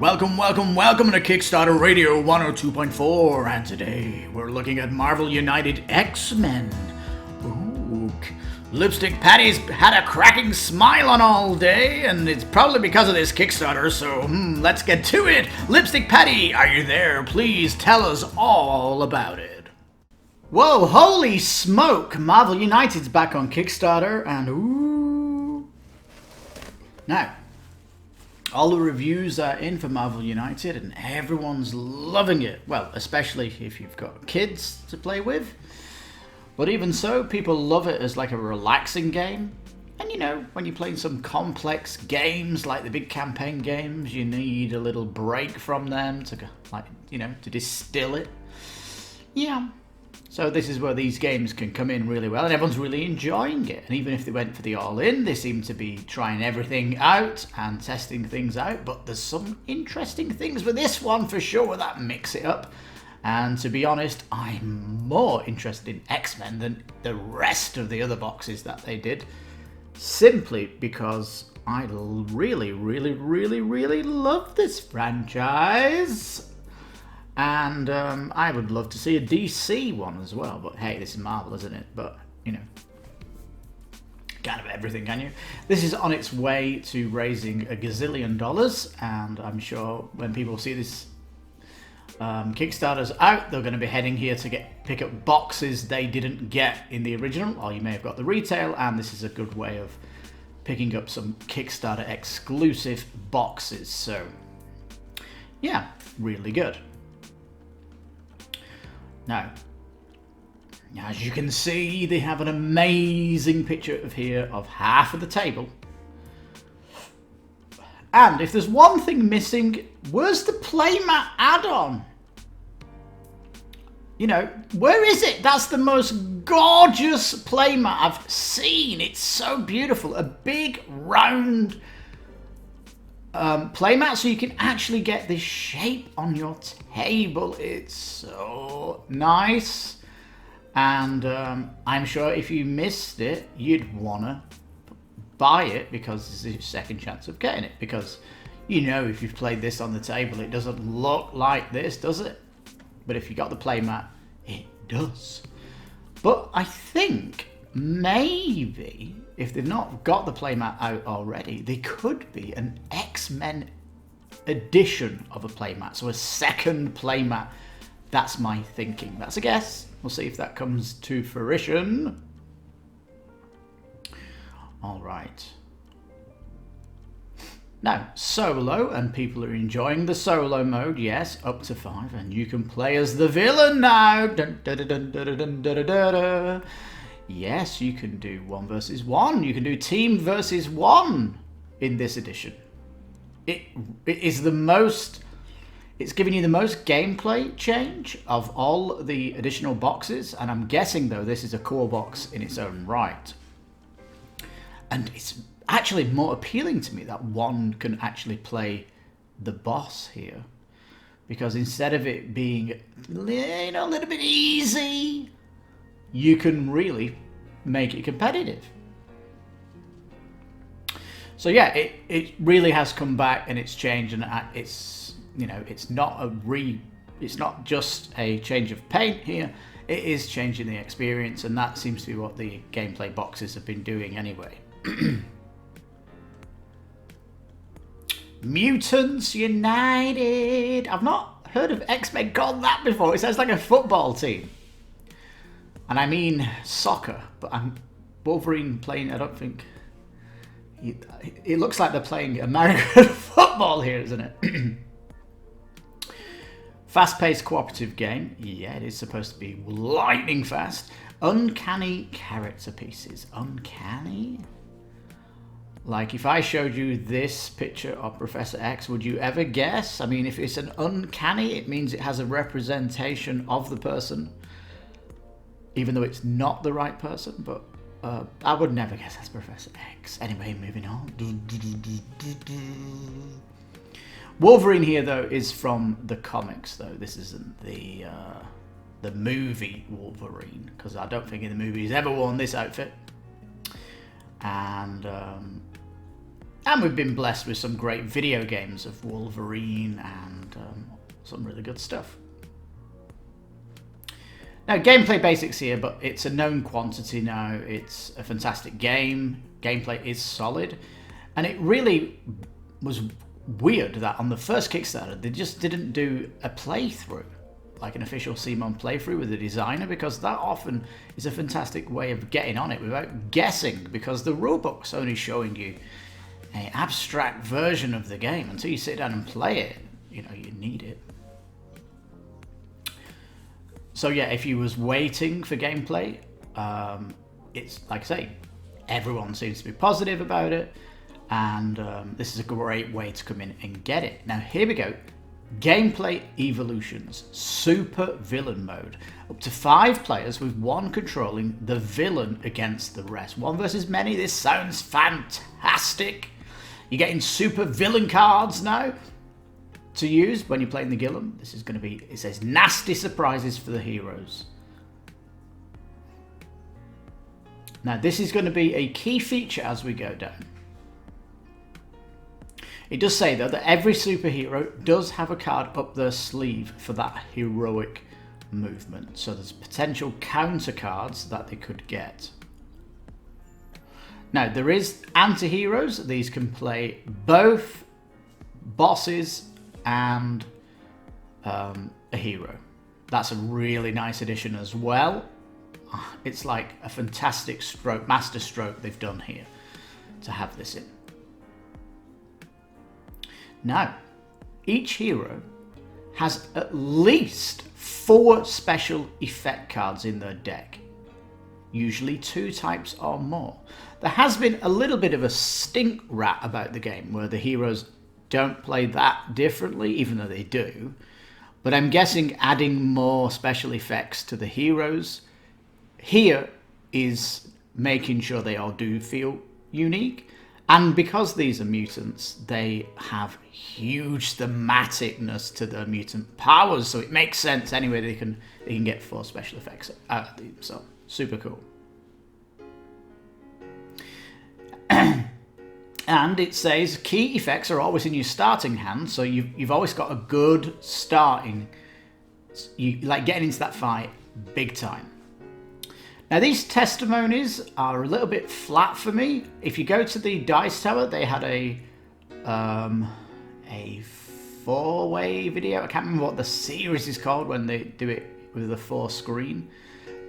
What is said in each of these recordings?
Welcome to Kickstarter Radio 102.4, and today we're looking at Marvel United X-Men. Ooh, Lipstickpaddy's had a cracking smile on all day, and it's probably because of this Kickstarter, so let's get to it. Lipstickpaddy, are you there? Please tell us all about it. Whoa, holy smoke! Marvel United's back on Kickstarter, and ooh. Now, all the reviews are in for Marvel United and everyone's loving it. Well, especially if you've got kids to play with. But even so, people love it as like a relaxing game. And you know, when you're playing some complex games like the big campaign games, you need a little break from them to, like, you know, to distill it. Yeah. So this is where these games can come in really well, and everyone's really enjoying it. And even if they went for the all-in, they seem to be trying everything out and testing things out. But there's some interesting things with this one for sure that mix it up. And to be honest, I'm more interested in X-Men than the rest of the other boxes that they did. Simply because I really love this franchise. And I would love to see a DC one as well, but hey, this is Marvel, isn't it? But, you know, can't have everything, can you? This is on its way to raising $1 gazillion, and I'm sure when people see this Kickstarter's out, they're going to be heading here to pick up boxes they didn't get in the original, or you may have got the retail, and this is a good way of picking up some Kickstarter exclusive boxes. So, yeah, really good. Now, as you can see, they have an amazing picture of half of the table. And if there's one thing missing, where's the playmat add-on? You know, where is it? That's the most gorgeous playmat I've seen. It's so beautiful. A big, round playmat, so you can actually get this shape on your table. It's so nice, and I'm sure if you missed it, you'd wanna buy it because this is your second chance of getting it, because you know, if you've played this on the table, it doesn't look like this, does it? But if you got the playmat, it does. But I think maybe if they've not got the playmat out already, they could be an X-Men edition of a playmat. So a second playmat. That's my thinking. That's a guess. We'll see if that comes to fruition. All right. Now, solo, and people are enjoying the solo mode. Yes, up to 5, and you can play as the villain now. Dun, dun, dun, dun, dun, dun, dun, dun, dun. Yes, you can do 1 versus 1. You can do team versus 1 in this edition. It is the most. It's giving you the most gameplay change of all the additional boxes, and I'm guessing though this is a core box in its own right. And it's actually more appealing to me that one can actually play the boss here, because instead of it being, you know, a little bit easy, you can really make it competitive. So yeah, it really has come back and it's changed, and it's, you know, it's not just a change of paint here. It is changing the experience, and that seems to be what the gameplay boxes have been doing anyway. Mutants United. I've not heard of X-Men called that before. It sounds like a football team. And I mean soccer, but I'm Wolverine playing, I don't think. It looks like they're playing American football here, isn't it? Fast-paced cooperative game. Yeah, it is supposed to be lightning fast. Uncanny character pieces. Uncanny? Like, if I showed you this picture of Professor X, would you ever guess? I mean, if it's an uncanny, it means it has a representation of the person, even though it's not the right person. But I would never guess that's Professor X. Anyway, moving on. Wolverine here, though, is from the comics, though. This isn't the movie Wolverine, because I don't think in the movie he's ever worn this outfit. And And we've been blessed with some great video games of Wolverine and some really good stuff. Now, gameplay basics here, but it's a known quantity now. It's a fantastic game. Gameplay is solid. And it really was weird that on the first Kickstarter, they just didn't do a playthrough, like an official CMON playthrough with the designer, because that often is a fantastic way of getting on it without guessing, because the rulebook's only showing you an abstract version of the game. Until you sit down and play it, you know, you need it. So yeah, if you was waiting for gameplay, it's like I say, everyone seems to be positive about it, and this is a great way to come in and get it. Now here we go. Gameplay evolutions, super villain mode. Up to 5 players with one controlling the villain against the rest. 1 versus many, this sounds fantastic. You're getting super villain cards now to use when you're playing the Gillum. This is going to be, it says, nasty surprises for the heroes. Now this is going to be a key feature as we go down. It does say though that every superhero does have a card up their sleeve for that heroic movement. So there's potential counter cards that they could get. Now there is Antiheroes. These can play both bosses and a hero. That's a really nice addition as well. It's like a fantastic stroke, master stroke they've done here to have this in. Now, each hero has at least 4 special effect cards in their deck, usually 2 types or more. There has been a little bit of a stink rat about the game where the heroes don't play that differently, even though they do. But I'm guessing adding more special effects to the heroes here is making sure they all do feel unique. And because these are mutants, they have huge thematicness to their mutant powers, so it makes sense anyway. They can get 4 special effects out of them, so super cool. And it says key effects are always in your starting hand, so you've always got a good starting. You like getting into that fight big time. Now these testimonies are a little bit flat for me. If you go to the Dice Tower, they had a 4-way video. I can't remember what the series is called when they do it with the 4 screen.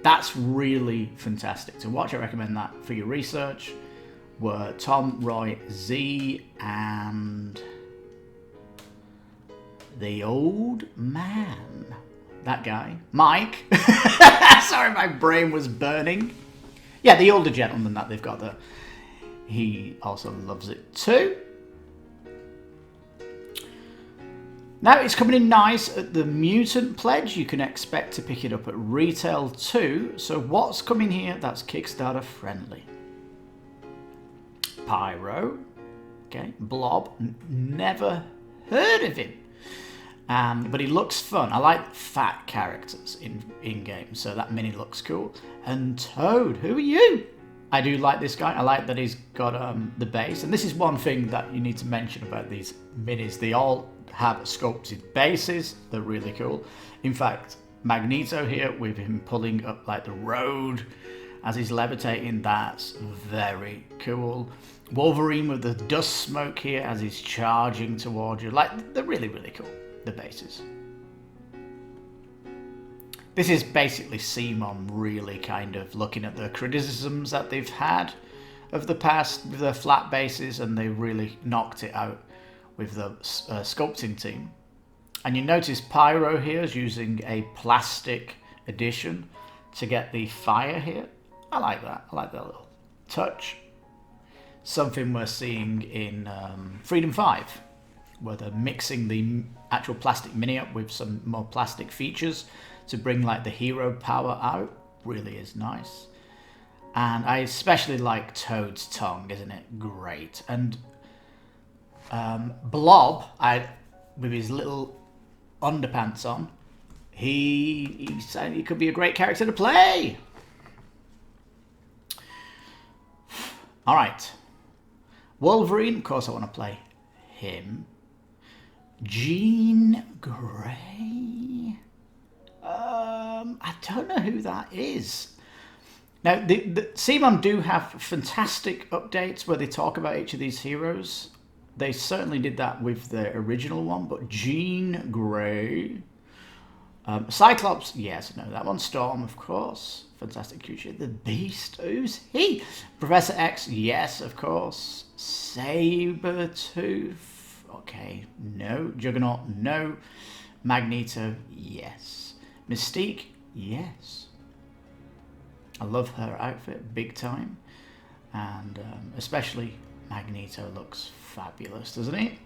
That's really fantastic to watch. I recommend that for your research. Were Tom, Roy, Z, and the old man. That guy, Mike. Sorry, my brain was burning. Yeah, the older gentleman that they've got there. He also loves it too. Now it's coming in nice at the Mutant Pledge. You can expect to pick it up at retail too. So what's coming here that's Kickstarter friendly? Pyro. Okay, Blob. Never heard of him. But he looks fun. I like fat characters in games, so that mini looks cool. And Toad, who are you? I do like this guy. I like that he's got the base. And this is one thing that you need to mention about these minis. They all have sculpted bases. They're really cool. In fact, Magneto here with him pulling up like the road as he's levitating, that's very cool. Wolverine with the dust smoke here as he's charging towards you. Like, they're really, really cool. The bases. This is basically CMON really kind of looking at the criticisms that they've had of the past with their flat bases, and they really knocked it out with the sculpting team. And you notice Pyro here is using a plastic addition to get the fire here. I like that. I like that little touch. Something we're seeing in Freedom 5. Where they're mixing the actual plastic mini up with some more plastic features to bring like the hero power out. Really is nice. And I especially like Toad's tongue, isn't it? Great. And Blob, with his little underpants on, he could be a great character to play. All right. Wolverine, of course I want to play him. Jean Grey. I don't know who that is. Now, the CMON do have fantastic updates where they talk about each of these heroes. They certainly did that with the original one, but Jean Grey. Cyclops, yes, no, that one. Storm, of course. Fantastic creature. The Beast, who's he? Professor X, yes, of course. Sabretooth, okay, no. Juggernaut, no. Magneto, yes. Mystique, yes. I love her outfit, big time. And especially Magneto looks fabulous, doesn't he?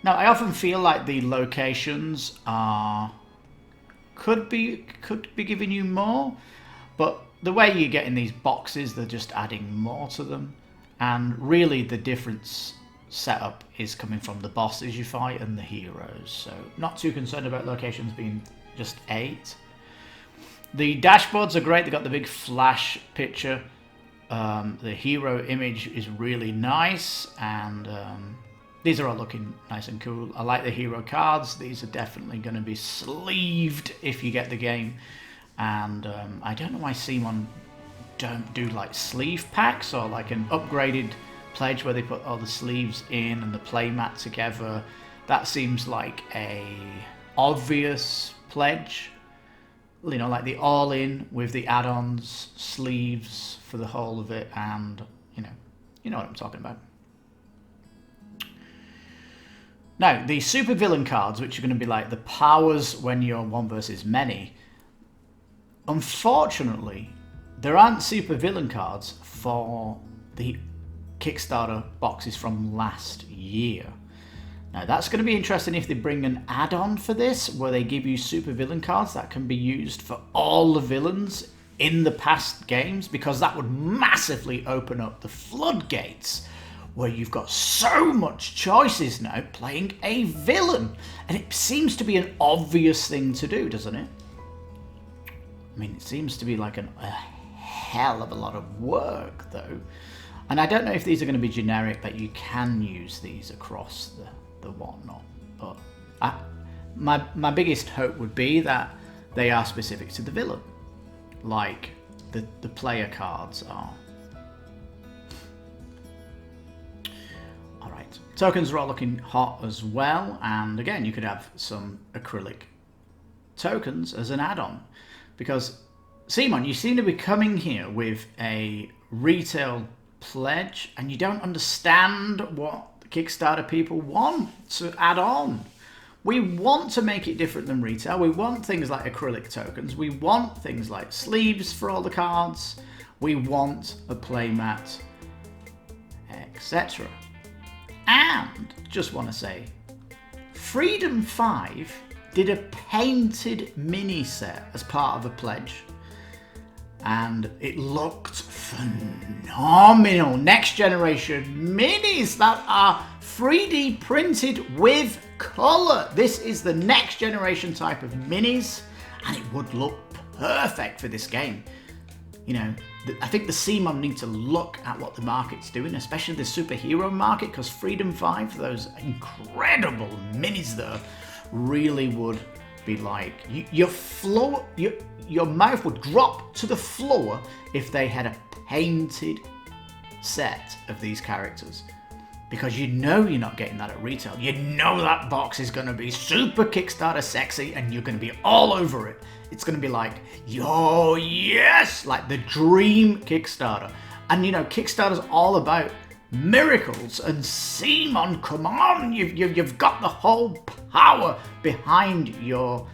Now, I often feel like the locations could be giving you more, but the way you get in these boxes, they're just adding more to them. And really the difference setup is coming from the bosses you fight and the heroes. So not too concerned about locations being just 8. The dashboards are great. They've got the big flash picture. The hero image is really nice, and these are all looking nice and cool. I like the hero cards. These are definitely going to be sleeved if you get the game. And I don't know why CMON don't do like sleeve packs or like an upgraded pledge where they put all the sleeves in and the playmat together. That seems like a obvious pledge. You know, like the all-in with the add-ons, sleeves for the whole of it, and you know what I'm talking about. Now, the supervillain cards, which are going to be like the powers when you're one versus many. Unfortunately, there aren't supervillain cards for the Kickstarter boxes from last year. Now, that's going to be interesting if they bring an add-on for this, where they give you supervillain cards that can be used for all the villains in the past games, because that would massively open up the floodgates, where you've got so much choices now playing a villain. And it seems to be an obvious thing to do, doesn't it? I mean, it seems to be like a hell of a lot of work, though. And I don't know if these are going to be generic, but you can use these across the whatnot. But my biggest hope would be that they are specific to the villain, like the player cards are. Alright, tokens are all looking hot as well, and again you could have some acrylic tokens as an add-on, because CMON, you seem to be coming here with a retail pledge and you don't understand what Kickstarter people want to add on. We want to make it different than retail. We want things like acrylic tokens. We want things like sleeves for all the cards. We want a playmat, etc. And just want to say, Freedom 5 did a painted mini set as part of a pledge, and it looked phenomenal. Next generation minis that are 3D printed with color. This is the next generation type of minis, and it would look perfect for this game. You know, I think the CMON need to look at what the market's doing, especially the superhero market, because Freedom 5, those incredible minis there, really would be like, your mouth would drop to the floor if they had a painted set of these characters. Because you know you're not getting that at retail. You know that box is going to be super Kickstarter sexy and you're going to be all over it. It's going to be like, yo, yes, like the dream Kickstarter. And you know, Kickstarter's all about miracles, and CMON, come on, you've got the whole power behind your,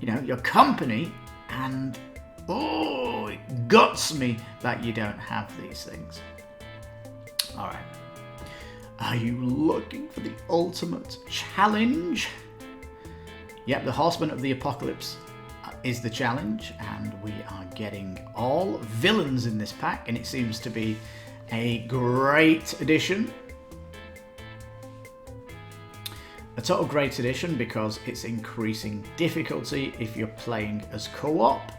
your company, and oh, it guts me that you don't have these things. All right. Are you looking for the ultimate challenge? Yep, the Horseman of the Apocalypse is the challenge, and we are getting all villains in this pack, and it seems to be a great addition. A total great addition because it's increasing difficulty if you're playing as co-op,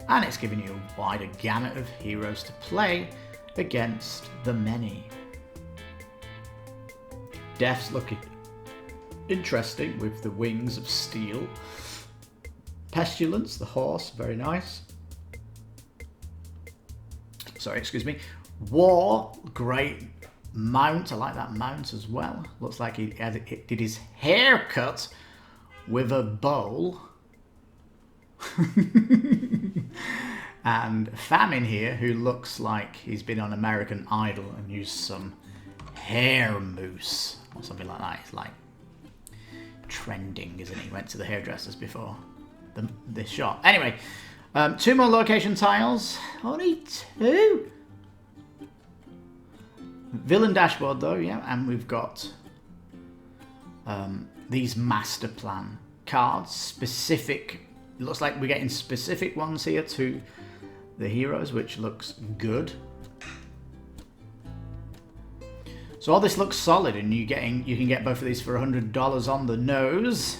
and it's giving you a wider gamut of heroes to play, against the many. Death's looking interesting with the wings of steel. Pestilence, the horse, very nice. Sorry, excuse me. War, great mount. I like that mount as well. Looks like he did his hair cut with a bowl. And Famine here, who looks like he's been on American Idol and used some hair mousse or something like that. It's like trending, isn't he? Went to the hairdressers before this shot. Anyway, 2 more location tiles. Only 2. Villain dashboard though, yeah, and we've got these master plan cards, specific. It looks like we're getting specific ones here to the heroes, which looks good. So all this looks solid, and you can get both of these for $100 on the nose,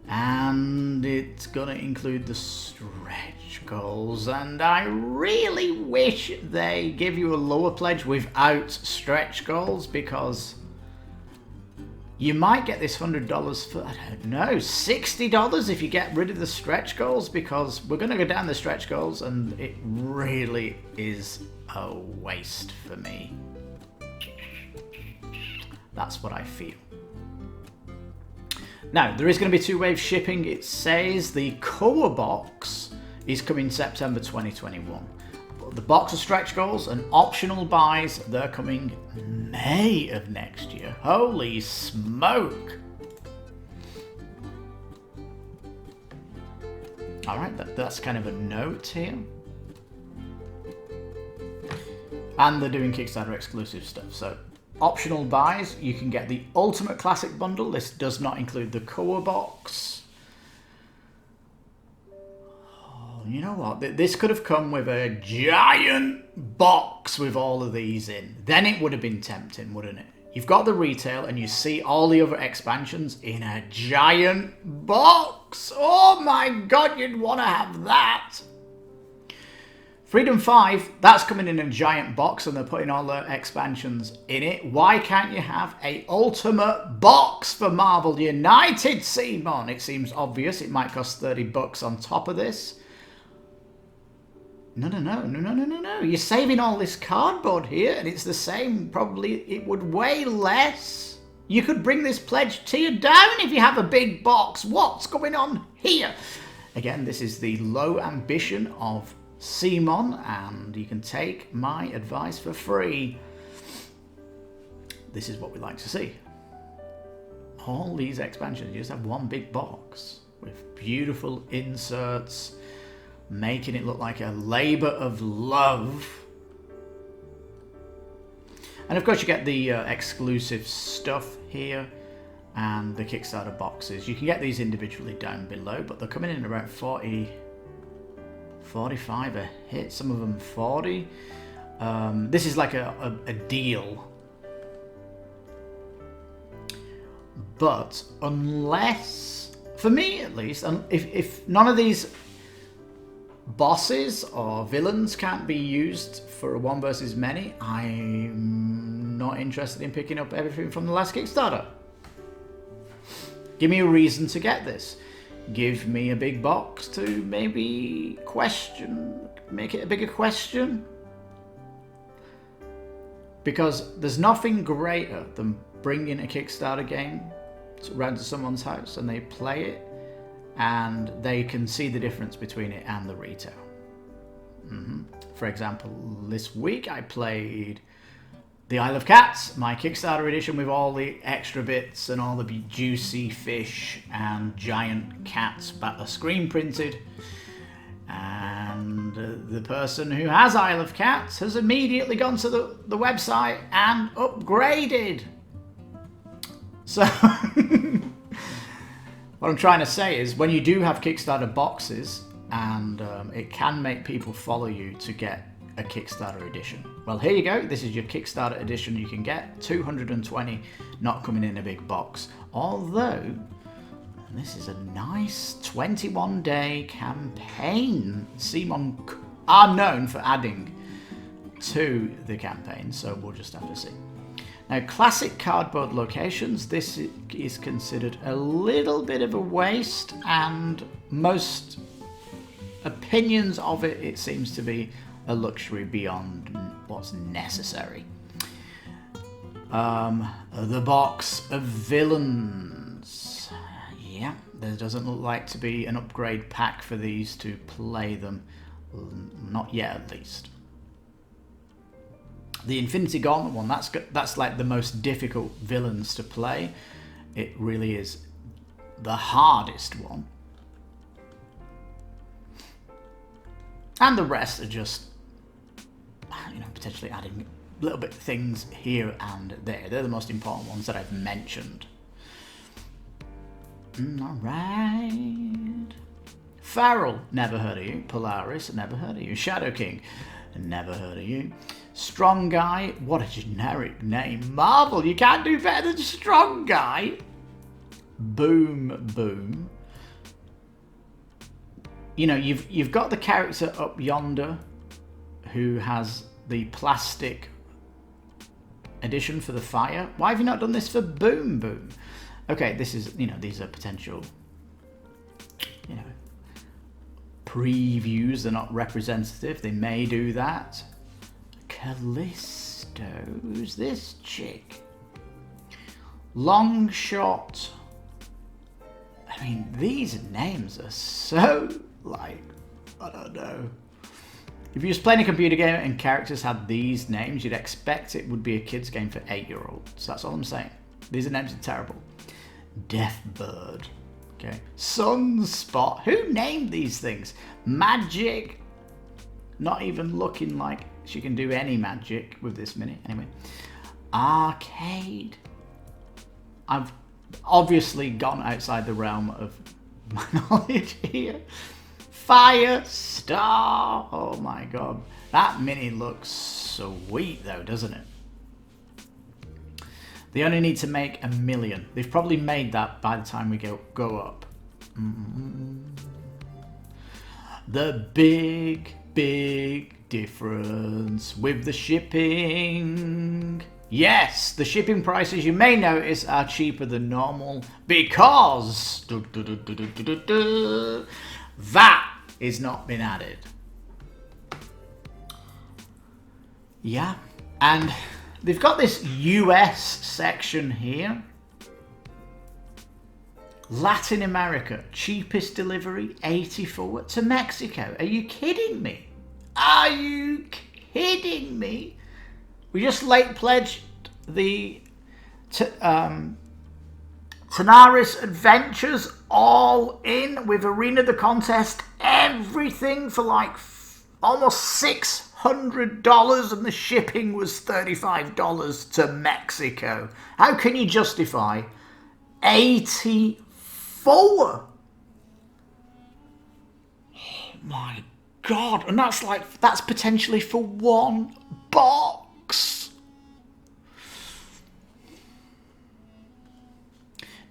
and it's gonna include the stretch goals. And I really wish they give you a lower pledge without stretch goals, because you might get this $100 for, I don't know, $60 if you get rid of the stretch goals, because we're going to go down the stretch goals and it really is a waste for me. That's what I feel. Now, there is going to be 2-wave shipping. It says the core box is coming September 2021. The box of stretch goals and optional buys, they're coming May of next year. Holy smoke! Alright, that's kind of a note here. And they're doing Kickstarter exclusive stuff. So, optional buys, you can get the Ultimate Classic Bundle. This does not include the core box. You know what? This could have come with a giant box with all of these in. Then it would have been tempting, wouldn't it? You've got the retail and you see all the other expansions in a giant box. Oh my god, you'd want to have that. Freedom 5, that's coming in a giant box and they're putting all the expansions in it. Why can't you have a ultimate box for Marvel United, CMON? It seems obvious. It might cost $30 on top of this. No. You're saving all this cardboard here, and it's the same. Probably it would weigh less. You could bring this pledge tier down if you have a big box. What's going on here? Again, this is the low ambition of CMON, and you can take my advice for free. This is what we like to see. All these expansions, you just have one big box with beautiful inserts, making it look like a labor of love. And of course you get the exclusive stuff here and the Kickstarter boxes. You can get these individually down below, but they're coming in around 40, 45 a hit, some of them 40. This is like a deal. But unless, for me at least, if none of these bosses or villains can't be used for a 1 versus many, I'm not interested in picking up everything from the last Kickstarter. Give me a reason to get this. Give me a big box to maybe make it a bigger question. Because there's nothing greater than bringing a Kickstarter game around to someone's house and they play it, and they can see the difference between it and the retail. For example, this week I played the Isle of Cats, my Kickstarter edition, with all the extra bits and all the juicy fish and giant cats screen printed. And the person who has Isle of Cats has immediately gone to the website and upgraded. So what I'm trying to say is, when you do have Kickstarter boxes, and it can make people follow you to get a Kickstarter edition. Well, here you go. This is your Kickstarter edition. You can get 220, not coming in a big box. Although, this is a nice 21-day campaign. CMON are known for adding to the campaign, so we'll just have to see. Now, classic cardboard locations, this is considered a little bit of a waste, and most opinions of it, it seems to be a luxury beyond what's necessary. The box of villains. Yeah, there doesn't look like to be an upgrade pack for these to play them. Not yet, at least. The Infinity Gauntlet one, that's like the most difficult villains to play. It really is the hardest one. And the rest are just, potentially adding little bit of things here and there. They're the most important ones that I've mentioned. Alright. Farrell, never heard of you. Polaris, never heard of you. Shadow King, never heard of you. Strong Guy, what a generic name. Marvel, you can't do better than Strong Guy. Boom, boom. You've got the character up yonder who has the plastic edition for the fire. Why have you not done this for Boom Boom? Okay, this is, these are potential, previews. They're not representative. They may do that. Callisto, who's this chick? Long Shot. I mean, these names are so, I don't know. If you was playing a computer game and characters had these names, you'd expect it would be a kid's game for 8-year-olds. That's all I'm saying. These names are terrible. Deathbird. Okay. Sunspot. Who named these things? Magic. Not even looking like she can do any magic with this mini. Anyway. Arcade. I've obviously gone outside the realm of my knowledge here. Firestar. Oh my god. That mini looks sweet though, doesn't it? They only need to make 1 million. They've probably made that by the time we go up. The big difference with the shipping. Yes, the shipping prices, you may notice, are cheaper than normal because that is not been added. Yeah, and they've got this US section here. Latin America, cheapest delivery, 84 to Mexico. Are you kidding me? Are you kidding me? We just late pledged the Tenaris Adventures all in with Arena the Contest, everything for like almost $600, and the shipping was $35 to Mexico. How can you justify 84? Oh my god, and that's potentially for one box.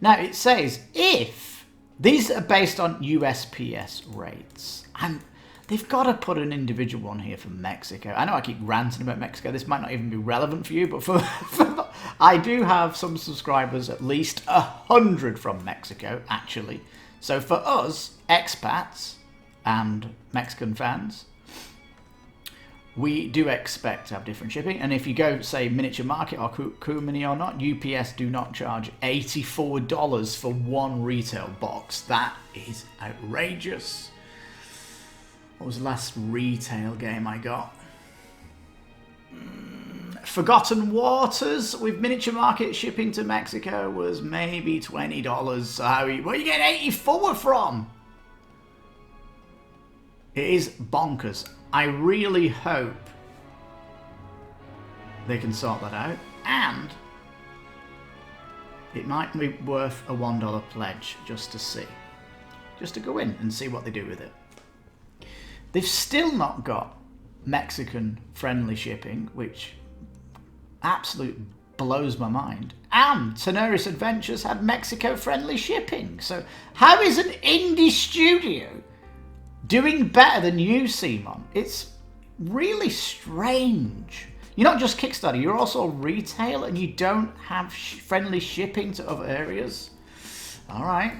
Now it says if these are based on USPS rates, and they've got to put an individual one here for Mexico. I know I keep ranting about Mexico. This might not even be relevant for you, but for I do have some subscribers, at least 100 from Mexico, actually. So for us, expats and Mexican fans, we do expect to have different shipping. And if you go, say, Miniature Market or Kumini or not, UPS do not charge $84 for one retail box. That is outrageous. What was the last retail game I got? Forgotten Waters with Miniature Market shipping to Mexico was maybe $20. So where are you getting 84 from? It is bonkers. I really hope they can sort that out, and it might be worth a $1 pledge just to see. Just to go in and see what they do with it. They've still not got Mexican-friendly shipping, which absolutely blows my mind. And Tenaris Adventures had Mexico-friendly shipping. So how is an indie studio doing better than you, CMON? It's really strange. You're not just Kickstarter, you're also retail, and you don't have friendly shipping to other areas. All right.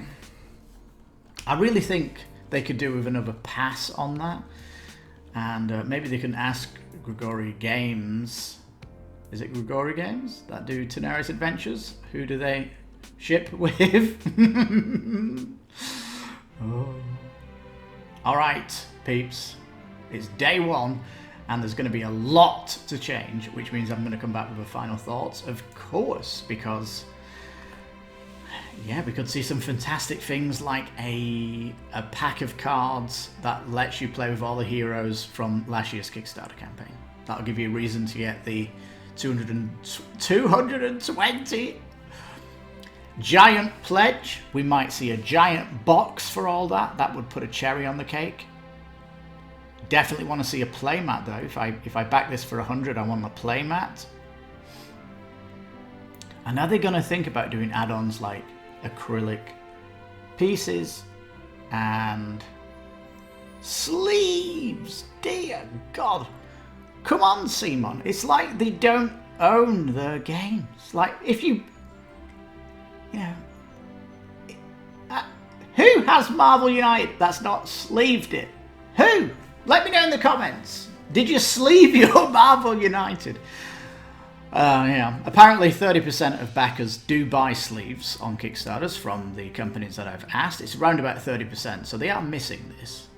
I really think they could do with another pass on that. And maybe they can ask Grigori Games. Is it Grigori Games that do Tenaris Adventures? Who do they ship with? Oh. All right, peeps. It's day one, and there's going to be a lot to change, which means I'm going to come back with a final thoughts, of course, because yeah, we could see some fantastic things like a pack of cards that lets you play with all the heroes from last year's Kickstarter campaign. That'll give you a reason to get the 220 giant pledge. We might see a giant box for all that. That would put a cherry on the cake. Definitely want to see a playmat though. If I back this for 100, I want a playmat. And are they going to think about doing add-ons like acrylic pieces and sleeves? Dear God. Come on, CMON. It's like they don't own their games. Like, if you know, who has Marvel United that's not sleeved it? Who? Let me know in the comments. Did you sleeve your Marvel United? Yeah. Apparently 30% of backers do buy sleeves on Kickstarters from the companies that I've asked. It's around about 30%, so they are missing this.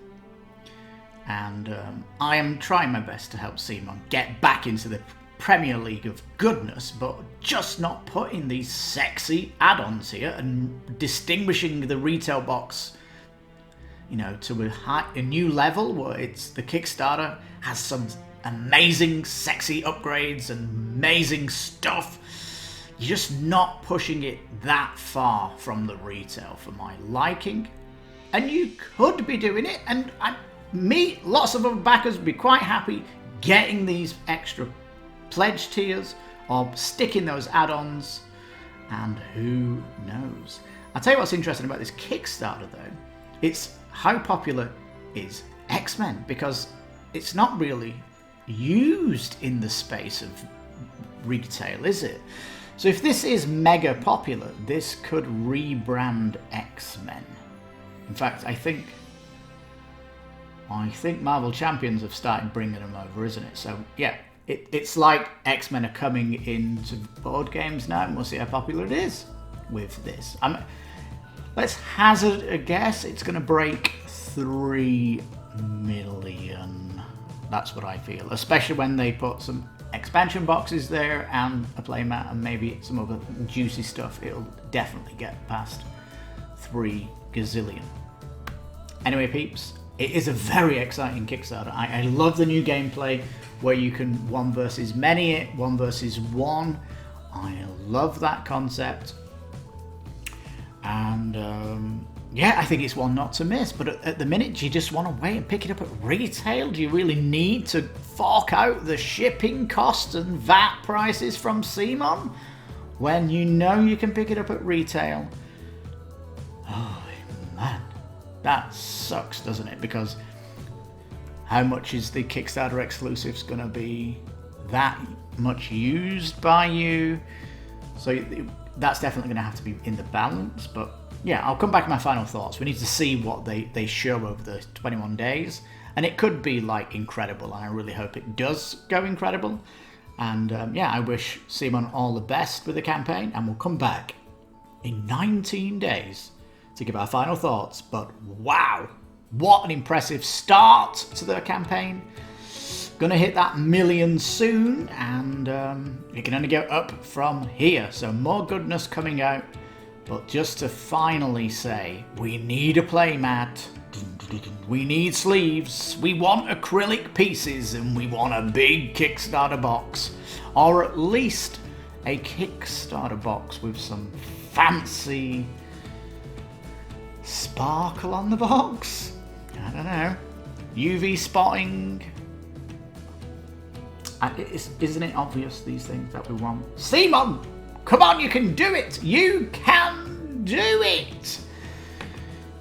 And I am trying my best to help CMON get back into the Premier League of goodness, but just not putting these sexy add-ons here and distinguishing the retail box, you know, to a new level where it's the Kickstarter has some amazing sexy upgrades and amazing stuff. You're just not pushing it that far from the retail for my liking. And you could be doing it, and lots of other backers would be quite happy getting these extra pledge tiers or sticking those add-ons, and who knows. I'll tell you what's interesting about this Kickstarter though. It's how popular is X-Men, because it's not really used in the space of retail, is it? So if this is mega popular, this could rebrand X-Men. In fact, I think Marvel Champions have started bringing them over, isn't it? So yeah, it's like X-Men are coming into board games now, and we'll see how popular it is with this. Let's hazard a guess. It's going to break 3 million. That's what I feel, especially when they put some expansion boxes there and a playmat and maybe some other juicy stuff. It'll definitely get past 3 gazillion. Anyway, peeps, it is a very exciting Kickstarter. I love the new gameplay where you can 1 versus many it, 1 versus 1. I love that concept. And yeah, I think it's one not to miss. But at the minute, do you just want to wait and pick it up at retail? Do you really need to fork out the shipping costs and VAT prices from CMON when you know you can pick it up at retail? Oh man, that sucks, doesn't it? Because how much is the Kickstarter exclusives going to be that much used by you? So that's definitely going to have to be in the balance. But yeah, I'll come back to my final thoughts. We need to see what they show over the 21 days. And it could be like incredible. And I really hope it does go incredible. And yeah, I wish CMON all the best with the campaign. And we'll come back in 19 days to give our final thoughts. But wow, what an impressive start to the campaign. Gonna hit that 1 million soon, and it can only go up from here. So more goodness coming out. But just to finally say, we need a playmat, we need sleeves, we want acrylic pieces, and we want a big Kickstarter box. Or at least a Kickstarter box with some fancy sparkle on the box. I don't know. UV spotting. Isn't it obvious, these things that we want? CMON! Come on, you can do it! You can do it!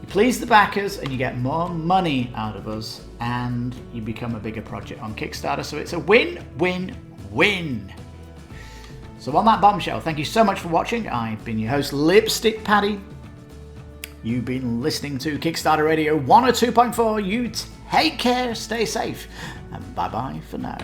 You're please the backers and you get more money out of us and you become a bigger project on Kickstarter. So it's a win-win-win. So on that bombshell, thank you so much for watching. I've been your host, Lipstickpaddy. You've been listening to Kickstarter Radio 102.4. You take care, stay safe, and bye-bye for now.